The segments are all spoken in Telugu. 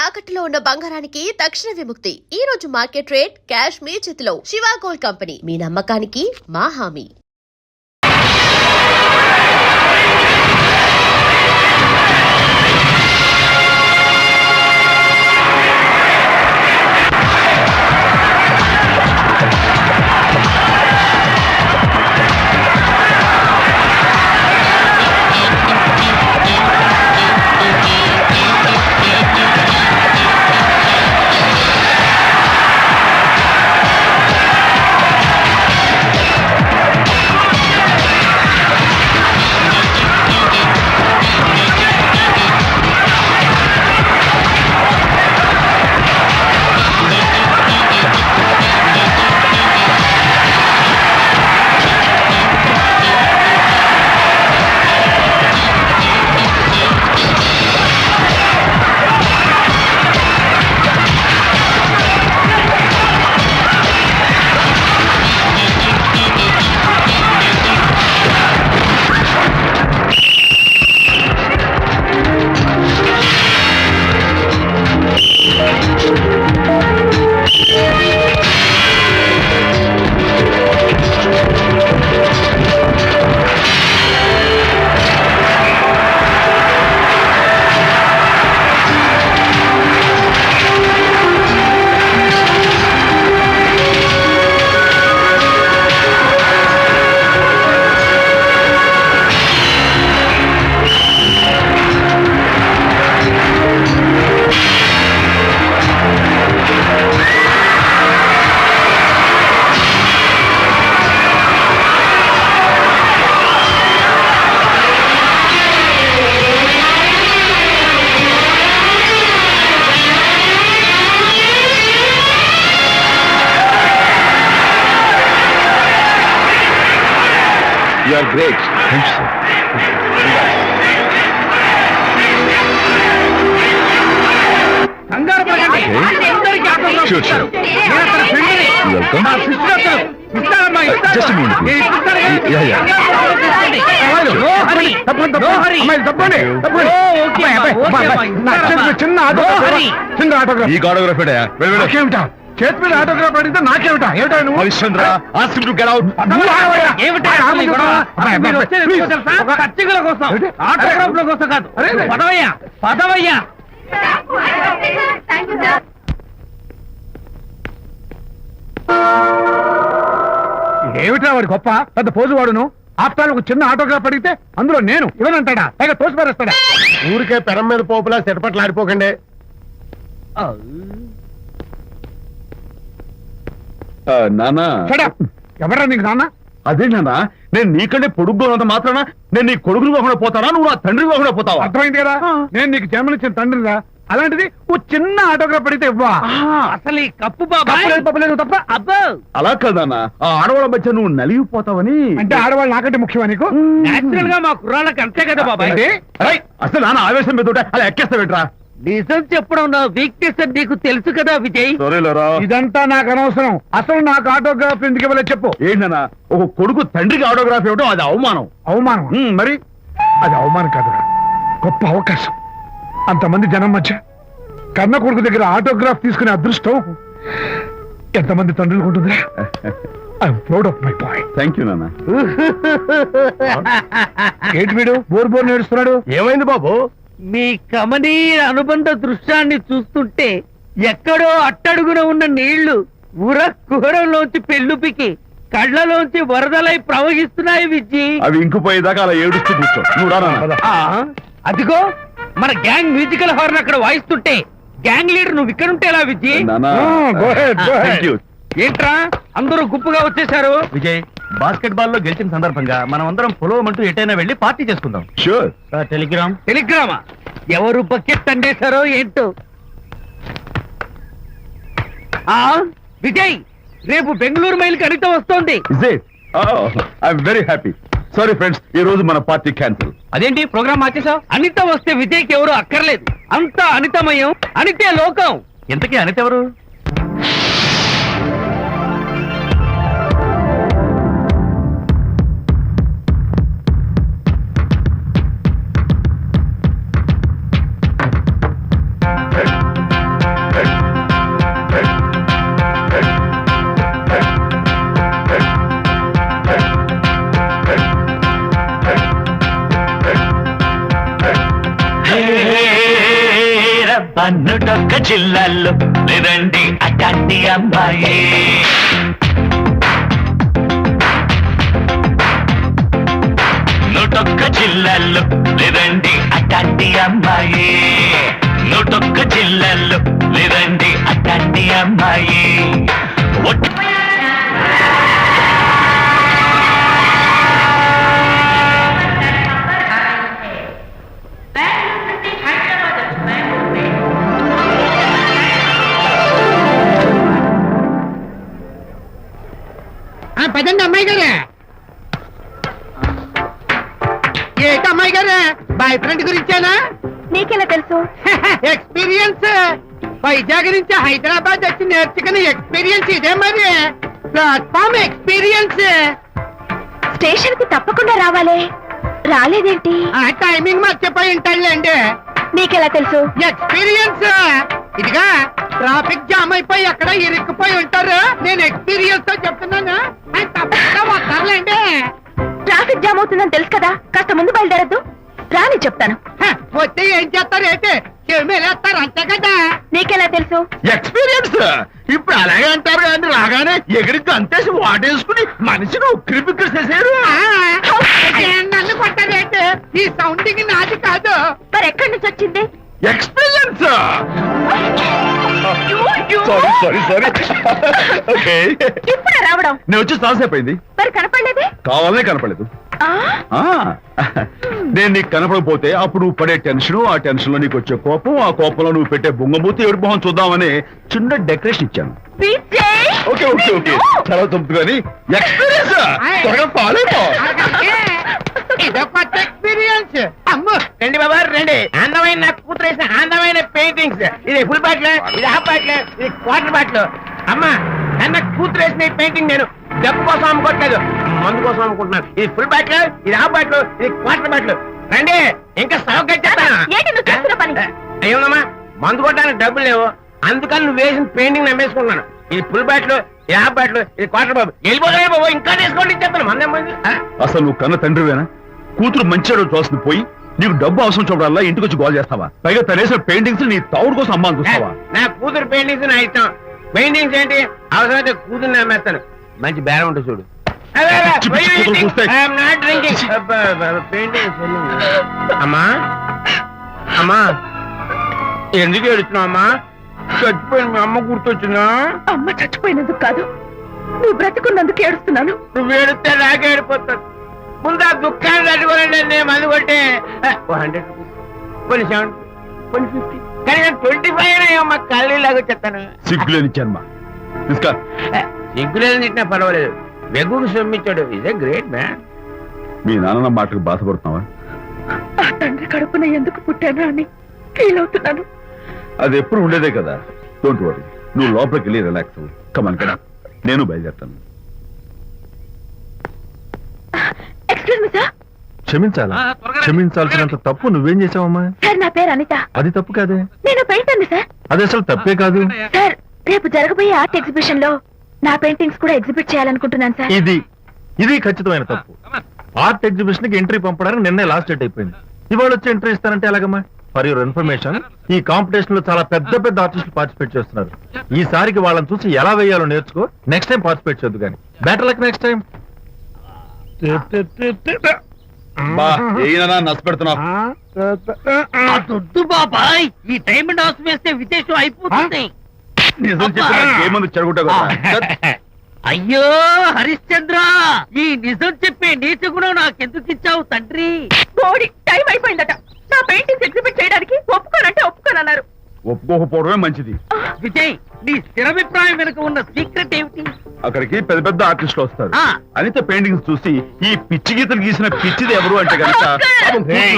తాకట్టులో ఉన్న బంగారానికి తక్షణ విముక్తి. ఈ రోజు మార్కెట్ రేట్ క్యాష్ మీ చేతిలో. శివ గోల్డ్ కంపెనీ, మీ నమ్మకానికి మా హామీ. You are great. Thank you, sir. Sure, sure. Welcome. Just a minute, please. Yeah. No hurry. ఈ ఆటోగ్రాఫ్ చేతి మీద ఆటోగ్రాఫ్ అడిగితే నాకేమిటా? ఏమిటా నువ్వు? Harishchandra, ask him to get out. పచ్చికల కోసం, ఆటోగ్రాఫ్ల కోసం కాదు. పదవయ్యా. ఏమిటా వాడి గొప్ప పెద్ద పోజు వాడును? ఆఫ్టర్ ఒక చిన్న ఆటోగ్రాఫ్ అడిగితే అందులో నేను ఇవ్వనంటాడా? పైగా తోసి పారేస్తాడా? ఊరికే పెరం మీద పోపులా చెట్పట్లు ఆడిపోకండి. నానా, ఎవరా నీకు నాన్న? అదే నాన్న, నేను నీకంటే పొడుగ్గా ఉన్నంత మాత్రాన నేను నీ కొడుకుని కాకుండా పోతానా, నువ్వు నా తండ్రి కాకుండా పోతావా? అర్థమైంది కదా, నేను నీకు జన్మనిచ్చిన తండ్రిరా. అలాంటిది ఓ చిన్న ఆటోగ్రాఫ్ అడిగితే ఇవ్వా? అసలు ఈ కప్పు తప్పలేదు తప్ప. అబ్బో, అలా కాదన్నా, ఆ ఆడవాళ్ళ మధ్య నువ్వు నలిగిపోతావని. అంటే ఆడవాళ్ళు నాకంటే ముఖ్యమా నీకు? నేచురల్ గా మా కుర్రాళ్ళకి అంతే కదా బాబాయ్. అసలు నాన్న ఆవేశం మీద ఉంటే అలా ఎక్కేస్తావేట్రా? నిజం చెప్పడం నా వీక్నెస్ అని నీకు తెలుసు కదా విజయ్. సరేలేరా, ఇదంతా నాకు అనవసరం. అసలు నాకు ఆటోగ్రాఫ్ ఎందుకు ఇవ్వలేదు చెప్పు. ఏంటన్నా, ఒక కొడుకు తండ్రికి ఆటోగ్రాఫ్ ఇవ్వడం అది అవమానం. అవమానం? మరి అది అవమానం కాదురా, గొప్ప అవకాశం. అంతమంది జనం మధ్య కన్న కొడుకు దగ్గర ఆటోగ్రాఫ్ తీసుకునే అదృష్టం ఎంతమంది తండ్రులకు ఉంటుందిరా. I'm proud of my boy. Thank you నాన్న. ఏంటి వీడు బోర్ నేడుస్తున్నాడు? ఏమైంది బాబు? మీ కమనీయ అనుబంధ దృశ్యాన్ని చూస్తుంటే ఎక్కడో అట్టడుగున ఉన్న నీళ్లు ఉర కుహరంలోంచి పెళ్ళుపికి కళ్ళలోంచి వరదలై ప్రవహిస్తున్నాయి విజ్జి. అవి ఇంకుపోయేదాకా అలా ఏడుస్తూ కూర్చో. నువ్వు రా నాన్న. అదిగో మన గ్యాంగ్ మ్యూజికల్ హార్న్ అక్కడ వాయిస్తుంటే గ్యాంగ్ లీడర్ నువ్వు ఇక్కడ ఉంటే ఎలా విజ్జి? Thank you. ఏంట్రా అందరూ గుంపుగా వచ్చేసారు? విజయ్, బాస్కెట్ బాల్ లో గెలిచిన సందర్భంగా మనం అందరం పొలవమంటూ ఎటైనా వెళ్ళి పార్టీ చేసుకుందాం. షూర్. టెలిగ్రామా? ఎవరు బకెట్ అండేశారో ఏంటో. విజయ్, రేపు బెంగళూరు మైల్ అనిత వస్తోంది. I'm very happy. Sorry friends, ఈ రోజు మన పార్టీ క్యాన్సిల్. అదేంటి ప్రోగ్రామ్ మార్చేసావు? అనిత వస్తే విజయ్కి ఎవరు అక్కర్లేదు. అంతా అనితమయం, అనితే లోకం. ఇంతకీ అనిత ఎవరు? బన్నుటొక్క జిల్లాల్లో లేదండి అటాంటి అమ్మాయి నూటొక్క జిల్లాల్లో లేదండి అటాంటి అమ్మాయి నూటొక్క జిల్లాల్లో లేదండి అటాంటి అమ్మాయి పదండి అమ్మాయి గారే. ఏంటి అమ్మాయి గారే, బాయ్ ఫ్రెండ్ గురించేనా? నీకెలా తెలుసు? ఎక్స్పీరియన్స్. వైజాగ్ నుంచి హైదరాబాద్ వచ్చి నేర్చుకునే ఎక్స్పీరియన్స్ ఇదే మరి. Platform experience. స్టేషన్ కి తప్పకుండా రావాలే, రాలేదేంటి? ఆ టైమింగ్ మర్చిపోయి ఉంటాడులేండి. నీకెలా తెలుసు? ఎక్స్పీరియన్స్. ఇదిగా ట్రాఫిక్ జామ్ అయిపోయి ఎక్కడ ఇరుక్కుపోయి ఉంటారు. నేను ఎక్స్పీరియన్స్ తో చెప్తున్నాను. ఆయన తప్పకుండా వస్తారులేండి. ట్రాఫిక్ జామ్ అవుతుందని తెలుసు కదా, కాస్త ముందు బయలుదేరద్దు. రాని చెప్తాను. వస్తే ఏం చేస్తారు ఏంటి, చెమేలేస్తారు అంతే కదా. నీకెలా తెలుసు? ఎక్స్పీరియన్స్. ఇప్పుడు అలాగే అంటారు కానీ రాగానే ఎగిరికి అంతేసి వాటేసుకుని మనిషిని ఉక్కిరి బిక్కిరి చేశారు. నన్ను కొట్టారేంటి, ఈ సౌండింగ్ నాది కాదు. మరి ఎక్కడి నుంచి వచ్చింది? ఎక్స్పీరియన్స్. Sorry okay. ఇప్పుడే రావడం? నేను వచ్చి చాలాసేపు అయింది. మరి కనపడలేదే? కావాలనే కనపడలేదు. ఆ, నేను నీకు కనపడకపోతే అప్పుడు నువ్వు పడే టెన్షన్, ఆ టెన్షన్ లో నీకు వచ్చే కోపం, ఆ కోపంలో నువ్వు పెట్టే బొంగమూతి ఏడు మొహం చూద్దామని చిన్న డెకరేషన్ ఇచ్చాను. విజయ్! ఓకే ఓకే ఓకే చాలా తప్పు కానీ ఎక్స్పీరియన్స్. త్వరగా ఫాలో అయిపో. ఇదో కొత్త ఎక్స్పీరియన్స్. అమ్ము రండి బాబా రండి. అందమైన నాకు కూతురు వేసిన అందమైన పెయింటింగ్స్. ఇది ఫుల్ బాటిల్, ఇది హాఫ్ బాటిల్, ఇది క్వార్టర్ బాటిల్. అమ్మా అన్న కూతురు వేసిన ఈ పెయింటింగ్ నేను డబ్బు కోసం అమ్ముకోవట్లేదు, మందు కోసం అమ్ముకుంటున్నాను. ఇది ఫుల్ బాటిల్, ఇది హాఫ్ బాటిల్, ఇది క్వార్టర్ బాటిల్. రండి ఇంకా సౌకర్యం ఏంటి నువ్వు చేస్తున్న పని? అయ్యోమ్మా మందు కొట్టడానికి డబ్బులు లేవు, అందుకని నువ్వు వేసిన పెయింటింగ్ నమ్మేసుకున్నాను. ఇది ఫుల్ బాటిల్, ఇది హాఫ్ బాటిల్, ఇది క్వార్టర్ బాబు. వెళ్ళిపోతాయి బాబు, ఇంకా తీసుకోండి ఇచ్చేస్తాను. మందే మంది. అసలు నువ్వు కన్న తండ్రివేనా? కూతురు మంచిగా చూస్తుంది పోయి నీకు డబ్బు అవసరం చూడాలా ఇంటికి వచ్చి గోల్ చేస్తావా? పైగా తనేసిన పెయింటింగ్స్ నీ తౌడు కోసం అమ్మాని చూస్తావా? నా కూతురు పెయింటింగ్స్ నా ఇష్టం. పెయింటింగ్స్ ఏంటి అవసరమైతే కూతురు నమ్మేస్తాను. మంచి బేరం ఉంటుంది చూడు. పిచ్చి పిచ్చి కూతురు చూస్తే. అమ్మా అమ్మా ఎందుకు ఏడుస్తున్నావు అమ్మా? చచ్చిపోయిన మీ అమ్మ గుర్తొచ్చిందా? అమ్మ చచ్చిపోయినందుకు కాదు, నువ్వు బ్రతుకున్నందుకు ఏడుస్తున్నాను. నువ్వు ఏడితే నాకే ఏడిపోతాను. ముందు ఆ దుఃఖాన్ని తట్టుకోనండి. నేను మందు కొట్టే 100 రూపీస్, కొన్ని 70, కొన్ని 50, కానీ నేను 25 అయినా కళ్ళీలాగా చెప్తాను. సిగ్గులేని జన్మ. తీసుకో. సిగ్గులేదు తిట్టినా పర్వాలేదు, వెగుడు సొమ్మించాడు. Is a great man. మీ నాన్న మాటకు బాధపడుతున్నావా? ఆ తండ్రి కడుపున ఎందుకు పుట్టాను అని ఫీల్ అవుతున్నాను. అది ఎప్పుడు ఉండేదే కదా. డోంట్ వరీ, నువ్వు లోపలికి వెళ్ళి రిలాక్స్ అవ్వు. కమాన్ కదా, నేను బయలుదేరుతాను. Excuse me sir. క్షమించాలా? క్షమించాల్సినంత తప్పు నువ్వేం చేసావమ్మా? సార్ నా పేరు అనిత. అది తప్పు కాదే. నేను పెయింటర్ని సార్. అది అసలు తప్పే కాదు. సార్ రేపు జరగబోయే ఆర్ట్ ఎగ్జిబిషన్ లో నా పెయింటింగ్స్ కూడా ఎగ్జిబిట్ చేయాలనుకుంటున్నాను సార్. ఇది ఖచ్చితమైన తప్పు. ఆర్ట్ ఎగ్జిబిషన్ కి ఎంట్రీ పంపడానికి నిన్నే లాస్ట్ డేట్ అయిపోయింది. ఇవాళ వచ్చి ఎంట్రీ ఇస్తానంటే ఎలాగమ్మా? ఫర్ యువర్ ఇన్ఫర్మేషన్, ఈ కాంపిటీషన్ లో చాలా పెద్ద పెద్ద ఆర్టిస్టులు పార్టిసిపేట్ చేస్తున్నారు. ఈసారికి వాళ్ళని చూసి ఎలా వేయాలో నేర్చుకో. నెక్స్ట్ టైం పార్టిసిపేట్ చేయొద్దు కానీ. Better luck next time. దొడ్డు బాబాయ్, ఈ డైమండ్ హౌస్ వేస్తే విశేషం అయిపోతుంది. నిజం చెప్పిన ఏమంది చెడగొట్టా కదా. అయ్యో హరిశ్చంద్ర, ఈ నిజం చెప్పే నీచ గుణం నాకెందుకు ఇచ్చావు తండ్రి? బోడి టైం అయిపోయిందట. నా పెయింటింగ్స్ ఎగ్జిబిట్ చేయడానికి ఒప్పుకోనంటే ఒప్పుకోనన్నారు. ఒప్పుకోకపోవడమే మంచిది. విజయ్, నీ స్థిరాభిప్రాయం వెనుక ఉన్న సీక్రెట్ ఏమిటి? అక్కడికి పెద్ద పెద్ద ఆర్టిస్టులు వస్తారు. ఆ. అనిత పెయింటింగ్స్ చూసి ఈ పిచ్చి గీతలు గీసిన పిచ్చిది ఎవరు అంటే కనుక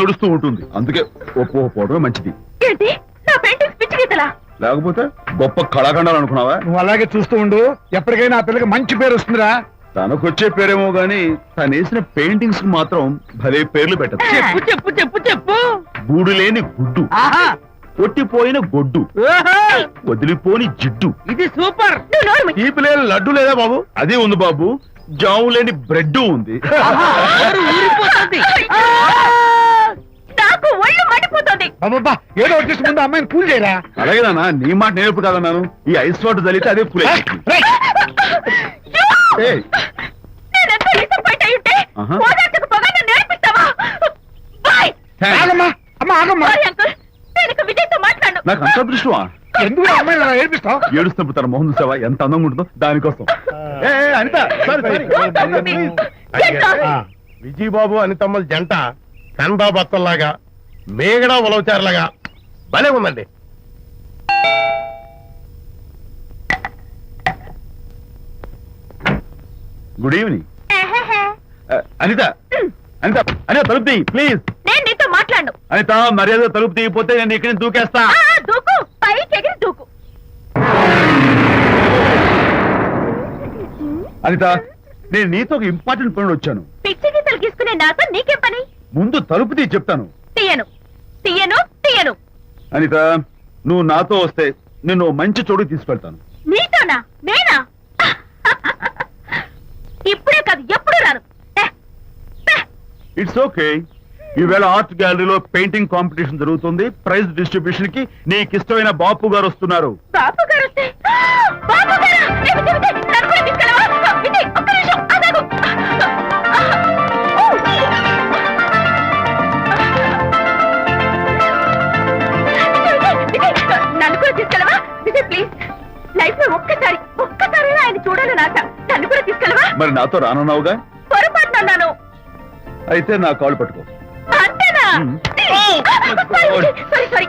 నడుస్తూ ఉంటుంది. అందుకే ఒప్పుకోకపోవడమే మంచిది. ఏంటి నా పెయింటింగ్స్ పిచ్చి గీతలా? లేకపోతే గొప్ప కళాఖండాలు అనుకున్నావా? నువ్వు అలాగే చూస్తూ ఉండు, ఎప్పటికైనా ఆ పిల్లకి మంచి పేరు వస్తుందిరా. తనకొచ్చే పేరేమో గాని తను వేసిన పెయింటింగ్స్ మాత్రం భలే పేర్లు పెట్టదు. చెప్పు చెప్పు చెప్పు చెప్పు. గూడు లేని గుడ్డు, ఆహా, కొట్టిపోయిన గొడ్డు, ఓహో, వదిలిపోని జిడ్డు, ఇది సూపర్. నువ్వు నోరు మూయి. తీపి లేని లడ్డు లేదా బాబు? అదే ఉంది బాబు. జాము లేని బ్రెడ్ ఉంది. ఆహా, నోరు ఊరిపోతుంది. నాకు ఒళ్ళు మండిపోతుంది. బాబా ఏదో వచ్చేసి ముందు అమ్మాయిని కూల్ చేయరా. అలాగే నాన్న, నీ మాట నేర్పు కాదన్నాను. ఈ ఐస్ వాటర్ చలితే అదే ఫుల్ రేయ్, నేనెంత disappoint అయి ఉంటే, ఆహా. ఓదార్చకపోగా నన్ను నేర్పిస్తావా? బాయ్. ఆగమ్మా అమ్మా ఆగమ్మా. సారీ అంకుల్, నేను ఇక విజయ్తో మాట్లాడను. నాకు అంత దృష్టమా? ఎందుకు ఆ అమ్మాయిని అలా ఏడిపిస్తావు? ఏడుస్తున్నప్పుడు తన మొహం చూసావా ఎంత అందంగా ఉంటుందో, దానికోసం. Anitha sorry Get out. Vijayababu అనితమ్మల జంట కన్బాబత్తల్లాగా మేగడ ఉలవచారులాగా భలే ఉందండి. Good evening. ఎహెహె. అనిత అనిత అనిత తలుపు తీయి ప్లీజ్. నేను నీతో మాట్లాడను. అనిత మర్యాద తలుపు తీయకపోతే నేను ఇక్కడి నుంచి దూకేస్తా. దూకు, పైకి ఎగిరి దూకు. అనిత, నేను నీతో ఒక ఇంపార్టెంట్ పనులు వచ్చాను. పిచ్చి గీతలు గీసుకునే నాతో నీకేం పని? ముందు తలుపు తీయి చెప్తాను. తీయను తీయను తీయను. అనిత, నువ్వు నాతో వస్తే నిన్ను మంచి చోటుకి తీసుకెళ్తాను. నీతోనా? నేనా? ఇప్పుడే కాదు, ఎప్పుడు రాను. It's okay. ఈవేళ ఆర్ట్ గ్యాలరీలో పెయింటింగ్ కాంపిటీషన్ జరుగుతుంది. ప్రైజ్ డిస్ట్రిబ్యూషన్ కి నీకు ఇష్టమైన బాపు గారు వస్తున్నారు. బాబు గారు వస్తే, బాబు గారా? ఏ విజయ్, విజయ్, నన్ను కూడా తీసుకెళ్ళవా? విజయ్, ఒక్క నిమిషం ఆగాగు. విజయ్, నన్ను కూడా తీసుకెళ్ళవా? విజయ్ ప్లీజ్, లైఫ్ లో ఒక్కసారి ఆయన చూడాలని ఆశ. నన్ను కూడా తీసుకెళ్ళవా? మరి నాతో రానున్నావుగా? పొరపాటున అన్నాను. అయితే నా కాళ్ళు పట్టుకో. అంతేనా? సారీ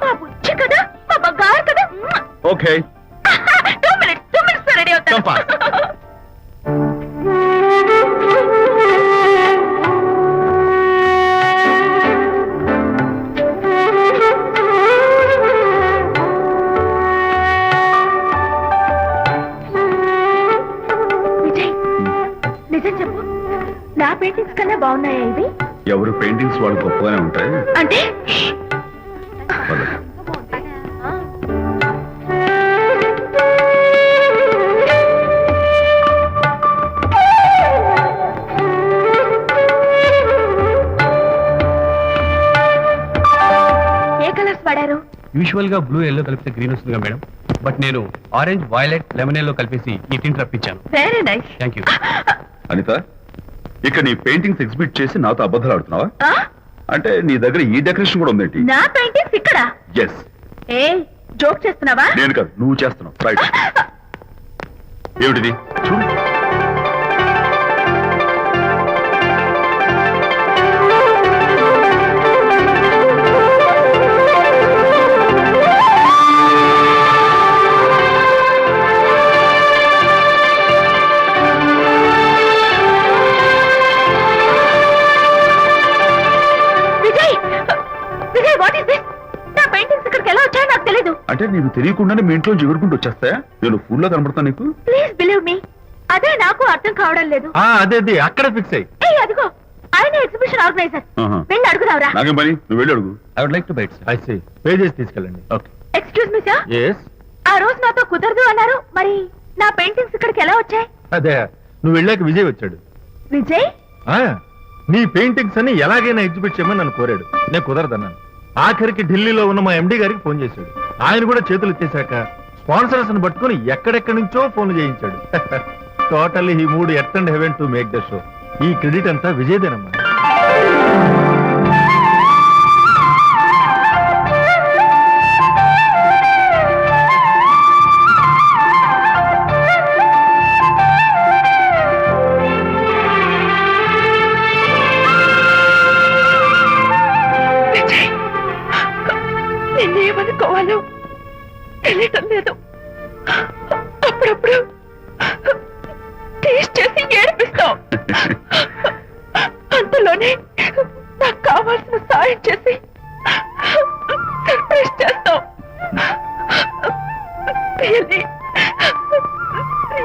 మా బుజ్జి కదా, మా బంగారు కదా. ఓకే. 2 minutes రెడీ అవుతాను. Come fast. విజయ్, నిజం చెప్పు, నా పెయింటింగ్స్ కన్నా బాగున్నాయా ఇవి? ఎవరు పెయింటింగ్స్ వాళ్ళు గొప్పగానే ఉంటాయి. అంటే పద. ఏ కలర్స్ వాడారు? యూజువల్ గా బ్లూ ఎల్లో కలిపితే గ్రీన్ వస్తుందిగా మేడం, బట్ నేను ఆరెంజ్ వైలెట్ లెమన్ ఎల్లో కలిపేసి ఈ టింట్ రప్పించాను. Very nice. Thank you. Anitha, ఇక నీ పెయింటింగ్స్ ఎగ్జిబిట్ చేసి నాతో అబద్ధాలు ఆడుతున్నావా? అంటే నీ దగ్గర ఈ డెకరేషన్ కూడా ఉందేంటి? నా పెయింటింగ్స్ ఇక్కడ? ఎస్. ఏ జోక్ చేస్తున్నావా? నేను కాదు, నువ్వు చేస్తున్నావు. రైట్. ఏమిటిది చూడు. Vijay, what is this? నా పెయింటింగ్స్ ఇక్కడికి ఎలా వచ్చాయో నాకు తెలీదు. అంటే నీకు తెలియకుండానే మీ ఇంట్లో ఎగురుకుంటూ వచ్చేస్తాయా? నేను ఫుల్లో కనబడతా నీకు? ప్లీజ్ బిలీవ్ మీ, అదే నాకు అర్థం కావడం లేదు. అదే అక్కడ ఫిక్స్ అయ్యి. ఏ అదిగో, ఆయన ఎగ్జిబిషన్ ఆర్గనైజర్. ఆహా. వెళ్ళి అడుగుదావరా? నాకేం పని, నువ్వు వెళ్ళి అడుగు. I would like to bite. I see. Pages తీసుకెళ్ళండి. Okay. Excuse me sir, yes. ఆ రోజు నాతో కుదరదు అన్నారు, మరి నా పెయింటింగ్స్ ఇక్కడికి ఎలా వచ్చాయి? అదే నువ్వు వెళ్ళాక విజయ్ వచ్చాడు. విజయ్? నీ పెయింటింగ్స్ అని ఎలాగైనా ఎగ్జిబిట్ చేయమని నన్ను కోరాడు. నేను కుదరదన్నాను. ఆఖరికి ఢిల్లీలో ఉన్న మా ఎండి గారికి ఫోన్ చేశాడు. ఆయన కూడా చేతులు ఎత్తేశాక స్పాన్సర్స్ ని పట్టుకుని ఎక్కడెక్కడి నుంచో ఫోన్ చేయించాడు. Totally he mood earth and heaven to make the show. ఈ క్రెడిట్ అంతా విజయదేనమ్మా. నిన్నేమనుకోవాలో తెలియటం లేదు. అప్పుడప్పుడు టేస్ట్ చేసి ఏడిపిస్తావు. అంతలోనే నాకు కావాల్సిన సాయం చేసి సర్ప్రైజ్ చేస్తావు.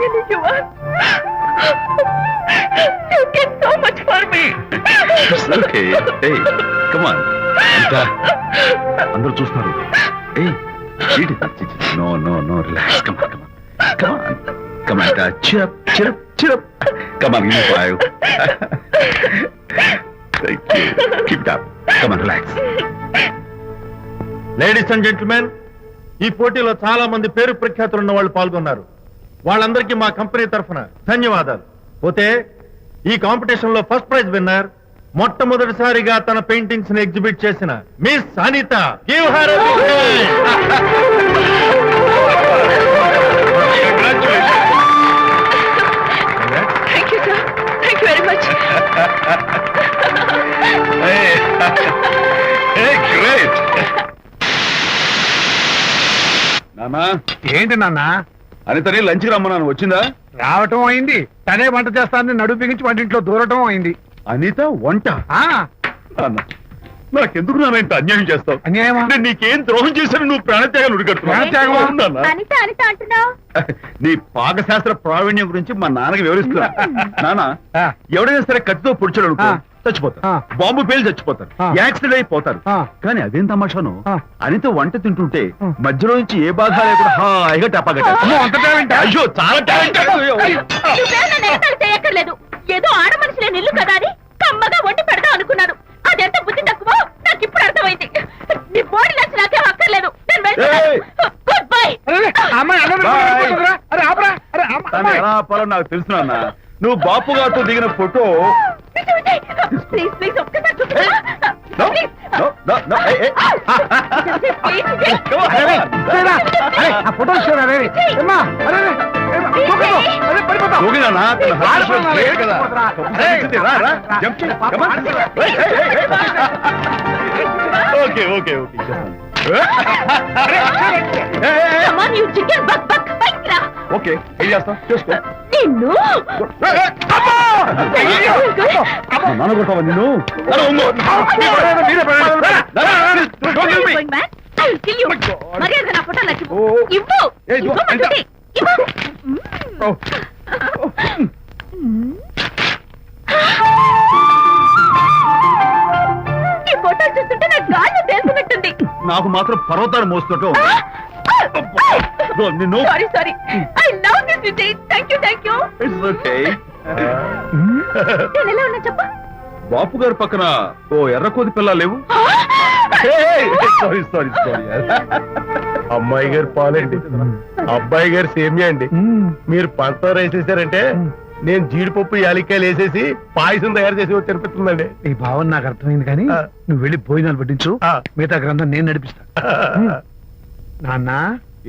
Really, you are. You get so much for me. It's okay. Hey, come on. Anita, అందరూ చూస్తున్నారు. Hey, no, relax. Come on. Come on, Anita. Cheer up. Come on, give me 5. Thank you. Keep it up. Come on, relax. Ladies and gentlemen, ఈ పోటీలో చాలా మంది పేరు ప్రఖ్యాతులు ఉన్న వాళ్ళు పాల్గొన్నారు. వాళ్ళందరికీ మా కంపెనీ తరఫున ధన్యవాదాలు. పోతే ఈ కాంపిటీషన్ లో ఫస్ట్ ప్రైజ్ విన్నర్, మొట్టమొదటిసారిగా తన పెయింటింగ్స్ ని ఎగ్జిబిట్ చేసిన Miss Anitha. Give her a big hand. Thank you sir, thank you very much. Great. నానా, ఏంటి నాన్న అనితని లంచ్కి రమ్మన్నాను, వచ్చిందా? రావటం అయింది, తనే వంట చేస్తానని నడుపు బిగించి వంటింట్లో దూరటం అయింది. అనిత వంట? ఆ నాన్న, నాకెందుకు నాన్న ఇంత అన్యాయం చేస్తావు? అన్యాయమా? నేను నీకేం ద్రోహం చేశాను నువ్వు ప్రాణత్యాగాలు ప్రాణత్యాగమా? ఉడికడుతున్నావు? అనిత అనిత అంటున్నావు? నీ పాకశాస్త్ర ప్రావీణ్యం గురించి మా నాన్నకి వివరిస్తున్నా. నాన్న, ఆ. ఎవడైనా సరే కత్తితో పొడిచాడు అనుకో, ఆ. చచ్చిపోతారు. ఆ. బాంబు పేలి చచ్చిపోతారు, ఆ. యాక్సిడెంట్ అయిపోతారు. ఆ. కానీ అదేం తమాషాను, ఆ. అనిత వంట తింటుంటే ఆ. మధ్యలో నుంచి ఏ బాధ లేకుండా హాయిగా టపాకట్టారు. అమ్మో, అంత టాలెంటా? అయ్యో, చాలా టాలెంట్. నువ్వేం నన్ను ఎగతాళి చేయక్కర్లేదు. ఏదో ఆడ మనిషిలే నిల్లు కదా అని కమ్మగా వండి పెడదాం అనుకున్నాను. అదెంత బుద్ధి తక్కువ నాకు ఇప్పుడు అర్థమైంది. నీ బాడీ లంచ్ నాకేం అక్కర్లేదు. నేను ఏయ్! Good bye. అరే, అమ్మాయి అన్నం Bye. పెట్టుకుంటుందిరా. అరే ఆపరా. అరే తను ఎలా ఆపాలో నాకు తెలుసు నాన్న. నువ్వు బాపు గారితో దిగిన ఫోటో. ప్లీజ్ ప్లీజ్ ఒక్కసారి No, చూపించు. no, no, no, hey, hey. Come on, come on. ఆ ఫోటో ఇస్తారా? అరే ఏమ్మా, అరే అరే, ఏమ్మా, దూకదు. అరే పడిపోతావు. దూకి నాన్న, తన heart ఆడపిల్ల rate great కదా. ఏయ్, రా, రా, jump చేయి. Come on. Hey, hey, hey, hey. Okay, okay, okay. Hey, hey, hey. Come on, you chicken buck buck. బయటికి రా. Okay, ఏం చేస్తావు? చేసుకో. నిన్ను Hey, hey. అయ్యో, అమ్మో. మా నాన్న కొడతావా నిన్ను? నాన్న, ఉంగో. మీరే పడండి. నాన్న, don't kill me. going man. I will kill you. మర్యాదగా నా ఫోటో నాకు ఓ. ఇవ్వు. ఏయ్, ఇదిగో, ఇవ్వమంటుంటే. ఇవ్వు. Oh. ఈ ఫోటో చూస్తుంటే నాకు గాల్లో తేల్చినట్టుంది. నాకు మాత్రం పర్వతాలు మోస్తుంటావు. నిన్ను. Sorry sorry. I love this Vijay. Thank you thank you. It's okay. నేను ఎలా ఉన్నా చెప్పు. బాపు గారి పక్కన ఓ ఎర్రకోతి పిల్ల లేవు? Sorry sorry sorry. అమ్మాయి గారు పాలండి, అబ్బాయి గారు సేమియా అండి. మీరు పంచదార వేసేసారంటే నేను జీడిపప్పు యాలిక్కాయలు వేసేసి పాయసం తయారు చేసి తినిపిస్తుందండి. ఈ భావన నాకు అర్థమైంది, కానీ ఆ. నువ్వు వెళ్ళి భోజనాలు పట్టించు, ఆ. మిగతా గ్రంథం నేను నడిపిస్తా. నాన్న,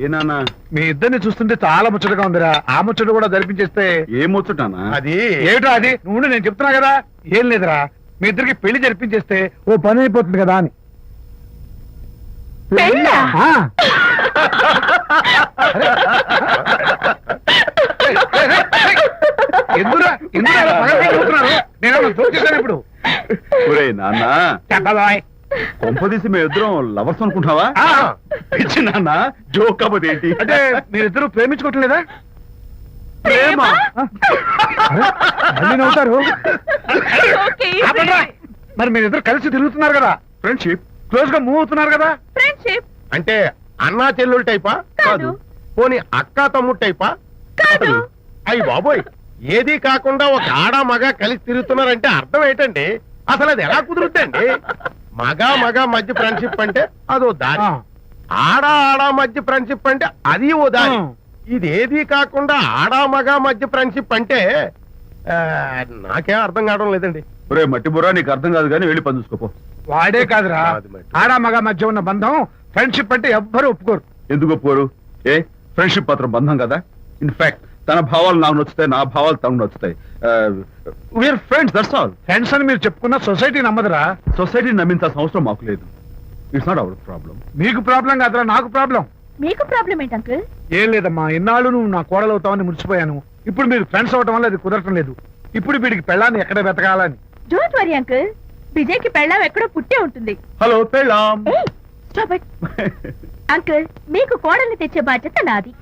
ఏ నాన్న, మీ ఇద్దరిని చూస్తుంటే చాలా ముచ్చటగా ఉందిరా. ఆ ముచ్చట కూడా జరిపించేస్తే. ఏం వచ్చుటానా? అది ఏమిటో అది? నువ్వు నేను చెప్తున్నా కదా. ఏం లేదురా, మీ ఇద్దరికి పెళ్లి జరిపించేస్తే ఓ పని అయిపోతుంది కదా అని. పెళ్ళా? ఆ. అరే. ఎందురా ఎందుకు అలా పగలగొట్టుకుంటున్నారు? నేను జోక్ చేశాను ఇప్పుడు. ఒరే నాన్న, చెప్పబాయ్. కొంపదీసి మేము ఇద్దరం లవర్స్ అనుకుంటావా? ఆ. పిచ్చి నాన్న, జోక్ కాబట్టి ఏంటి? అంటే మీరిద్దరూ ప్రేమించుకోవట్లేదా? ప్రేమ? అరే, మళ్ళీ నవ్వుతారు. ఓకే. ఆపండ్రా. మరి మీరిద్దరు కలిసి తిరుగుతున్నారు కదా, ఫ్రెండ్షిప్. క్లోజ్ గా మూవ్ అవుతున్నారు కదా. ఫ్రెండ్షిప్ అంటే అన్నా చెల్లెలు టైపా? కాదు. పోనీ అక్కా తమ్ముడు టైపా? కాదు. అయ్యి బాబోయ్, ఏది కాకుండా ఒక ఆడ మగ కలిసి తిరుగుతున్నారంటే అర్థం ఏంటండి? అసలు అది ఎలా కుదురుద్దండి? మగ మధ్య ఫ్రెండ్షిప్ అంటే అదో దారి, ఆ. ఆడ మధ్య ఫ్రెండ్షిప్ అంటే అది ఓ దారి. ఆ. ఇదేది కాకుండా ఆడ మగ మధ్య ఫ్రెండ్షిప్ అంటే నాకేం అర్థం కావడం లేదండి. ఒరే మట్టి బుర్రా, నీకు అర్థం కాదు కానీ వెళ్ళి పని చూసుకోపో. వాడే కాదురా, అది మరి. ఆడ మగ మధ్య ఉన్న బంధం ఫ్రెండ్షిప్ అంటే ఎవ్వరూ ఒప్పుకోరు. ఎందుకు ఒప్పుకోరు? ఏ ఫ్రెండ్షిప్ మాత్రం బంధం కదా. ఇన్ఫాక్ట్ తన భావాలు నాకు నచ్చుతాయి, నా భావాలు తనకు నచ్చుతాయి. We are friends, that's all. Friends అని మీరు చెప్పుకున్న సొసైటీ నమ్మదురా. సొసైటీని నమ్మింత అవసరం మాకు లేదు. It's not our problem. మీకు ప్రాబ్లం కాదురా, నాకు ప్రాబ్లం. మీకు ప్రాబ్లం ఏంటి అంకుల్? ఏం లేదమ్మా, ఇన్నాళ్ళు నువ్వు నా కోడలు అవుతావని మురిసిపోయాను. ఇప్పుడు మీరు ఫ్రెండ్స్ అవటం వల్ల అది కుదరటం లేదు. ఇప్పుడు వీడికి పెళ్ళాన్ని ఎక్కడ వెతకాలని. డోంట్ వరీ అంకుల్, విజయ్ కి పెళ్ళాం ఎక్కడో పుట్టే ఉంటుంది. హలో పెళ్ళాం. Stop it uncle. మీకు కోడల్ని తెచ్చే బాధ్యత నాది.